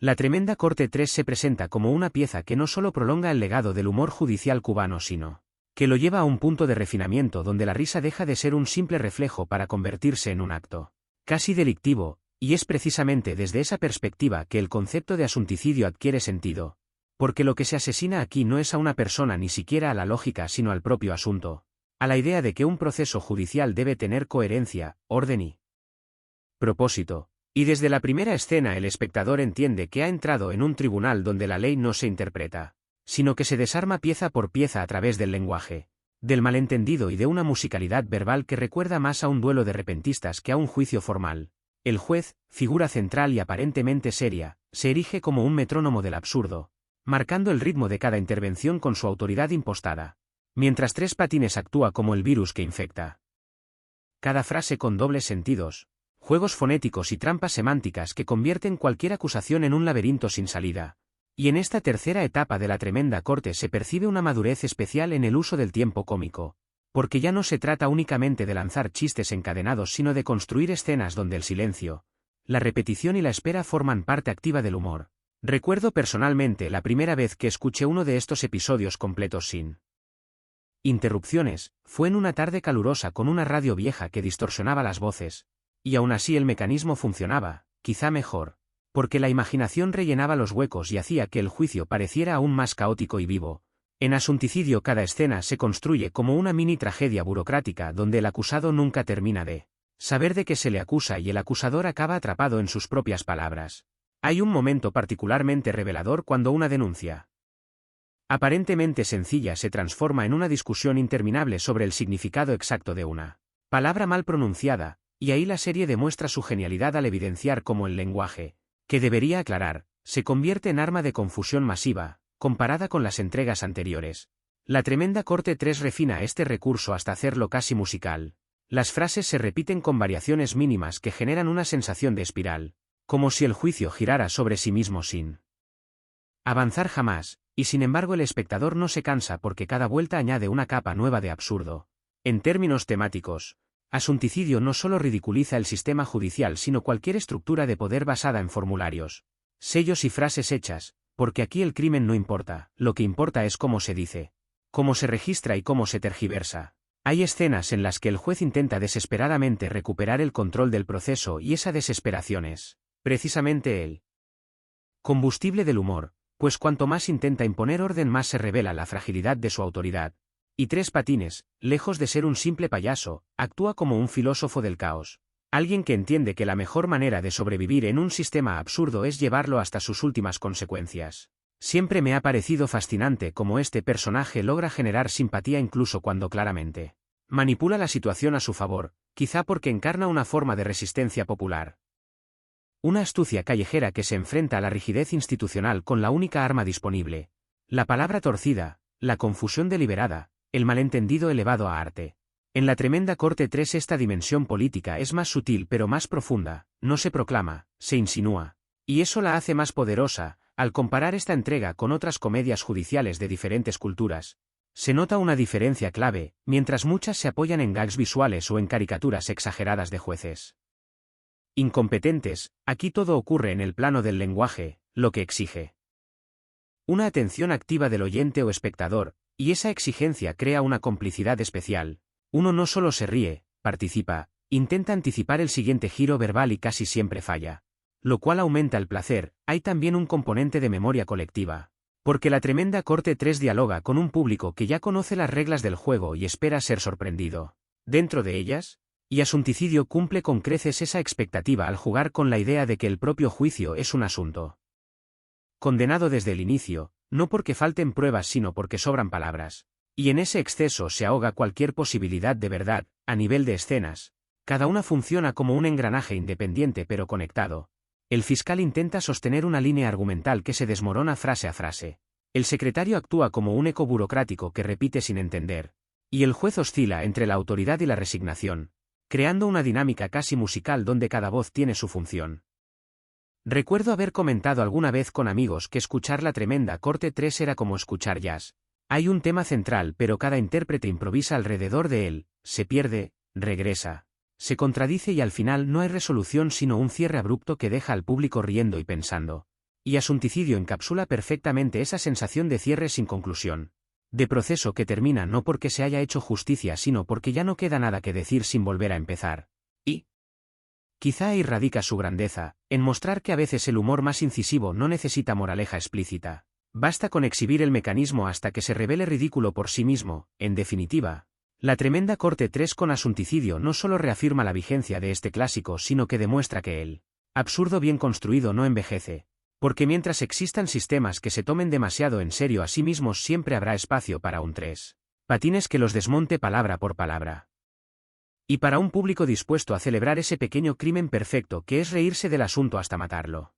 La Tremenda Corte 3 se presenta como una pieza que no solo prolonga el legado del humor judicial cubano, sino que lo lleva a un punto de refinamiento donde la risa deja de ser un simple reflejo para convertirse en un acto casi delictivo, y es precisamente desde esa perspectiva que el concepto de asunticidio adquiere sentido, porque lo que se asesina aquí no es a una persona ni siquiera a la lógica sino al propio asunto, a la idea de que un proceso judicial debe tener coherencia, orden y propósito. Y desde la primera escena el espectador entiende que ha entrado en un tribunal donde la ley no se interpreta, sino que se desarma pieza por pieza a través del lenguaje, del malentendido y de una musicalidad verbal que recuerda más a un duelo de repentistas que a un juicio formal. El juez, figura central y aparentemente seria, se erige como un metrónomo del absurdo, marcando el ritmo de cada intervención con su autoridad impostada, mientras Tres Patines actúa como el virus que infecta cada frase con dobles sentidos, juegos fonéticos y trampas semánticas que convierten cualquier acusación en un laberinto sin salida. Y en esta tercera etapa de la Tremenda Corte se percibe una madurez especial en el uso del tiempo cómico, porque ya no se trata únicamente de lanzar chistes encadenados sino de construir escenas donde el silencio, la repetición y la espera forman parte activa del humor. Recuerdo personalmente la primera vez que escuché uno de estos episodios completos sin interrupciones, fue en una tarde calurosa con una radio vieja que distorsionaba las voces, y aún así el mecanismo funcionaba, quizá mejor, porque la imaginación rellenaba los huecos y hacía que el juicio pareciera aún más caótico y vivo. En Asunticidio cada escena se construye como una mini tragedia burocrática donde el acusado nunca termina de saber de qué se le acusa y el acusador acaba atrapado en sus propias palabras. Hay un momento particularmente revelador cuando una denuncia aparentemente sencilla se transforma en una discusión interminable sobre el significado exacto de una palabra mal pronunciada, y ahí la serie demuestra su genialidad al evidenciar cómo el lenguaje, que debería aclarar, se convierte en arma de confusión masiva, comparada con las entregas anteriores. La Tremenda Corte 3 refina este recurso hasta hacerlo casi musical. Las frases se repiten con variaciones mínimas que generan una sensación de espiral, como si el juicio girara sobre sí mismo sin avanzar jamás, y sin embargo el espectador no se cansa porque cada vuelta añade una capa nueva de absurdo. En términos temáticos, Asunticidio no solo ridiculiza el sistema judicial sino cualquier estructura de poder basada en formularios, sellos y frases hechas, porque aquí el crimen no importa, lo que importa es cómo se dice, cómo se registra y cómo se tergiversa. Hay escenas en las que el juez intenta desesperadamente recuperar el control del proceso y esa desesperación es, precisamente el combustible del humor, pues cuanto más intenta imponer orden más se revela la fragilidad de su autoridad. Y Tres Patines, lejos de ser un simple payaso, actúa como un filósofo del caos. Alguien que entiende que la mejor manera de sobrevivir en un sistema absurdo es llevarlo hasta sus últimas consecuencias. Siempre me ha parecido fascinante cómo este personaje logra generar simpatía incluso cuando claramente manipula la situación a su favor, quizá porque encarna una forma de resistencia popular. Una astucia callejera que se enfrenta a la rigidez institucional con la única arma disponible, la palabra torcida, la confusión deliberada, el malentendido elevado a arte. En la Tremenda Corte 3 esta dimensión política es más sutil pero más profunda, no se proclama, se insinúa. Y eso la hace más poderosa. Al comparar esta entrega con otras comedias judiciales de diferentes culturas, se nota una diferencia clave, mientras muchas se apoyan en gags visuales o en caricaturas exageradas de jueces incompetentes, aquí todo ocurre en el plano del lenguaje, lo que exige una atención activa del oyente o espectador, y esa exigencia crea una complicidad especial. Uno no solo se ríe, participa, intenta anticipar el siguiente giro verbal y casi siempre falla, lo cual aumenta el placer. Hay también un componente de memoria colectiva, porque la Tremenda Corte 3 dialoga con un público que ya conoce las reglas del juego y espera ser sorprendido dentro de ellas, y Asunticidio cumple con creces esa expectativa al jugar con la idea de que el propio juicio es un asunto condenado desde el inicio, no porque falten pruebas sino porque sobran palabras. Y en ese exceso se ahoga cualquier posibilidad de verdad. A nivel de escenas, cada una funciona como un engranaje independiente pero conectado. El fiscal intenta sostener una línea argumental que se desmorona frase a frase. El secretario actúa como un eco burocrático que repite sin entender. Y el juez oscila entre la autoridad y la resignación, creando una dinámica casi musical donde cada voz tiene su función. Recuerdo haber comentado alguna vez con amigos que escuchar la Tremenda Corte 3 era como escuchar jazz. Hay un tema central pero cada intérprete improvisa alrededor de él, se pierde, regresa, se contradice y al final no hay resolución sino un cierre abrupto que deja al público riendo y pensando. Y Asunticidio encapsula perfectamente esa sensación de cierre sin conclusión. De proceso que termina no porque se haya hecho justicia sino porque ya no queda nada que decir sin volver a empezar. Y quizá ahí radica su grandeza, en mostrar que a veces el humor más incisivo no necesita moraleja explícita. Basta con exhibir el mecanismo hasta que se revele ridículo por sí mismo. En definitiva, la tremenda corte 3 con Asunticidio no solo reafirma la vigencia de este clásico sino que demuestra que el absurdo bien construido no envejece. Porque mientras existan sistemas que se tomen demasiado en serio a sí mismos siempre habrá espacio para un 3 patines que los desmonte palabra por palabra. Y para un público dispuesto a celebrar ese pequeño crimen perfecto que es reírse del asunto hasta matarlo.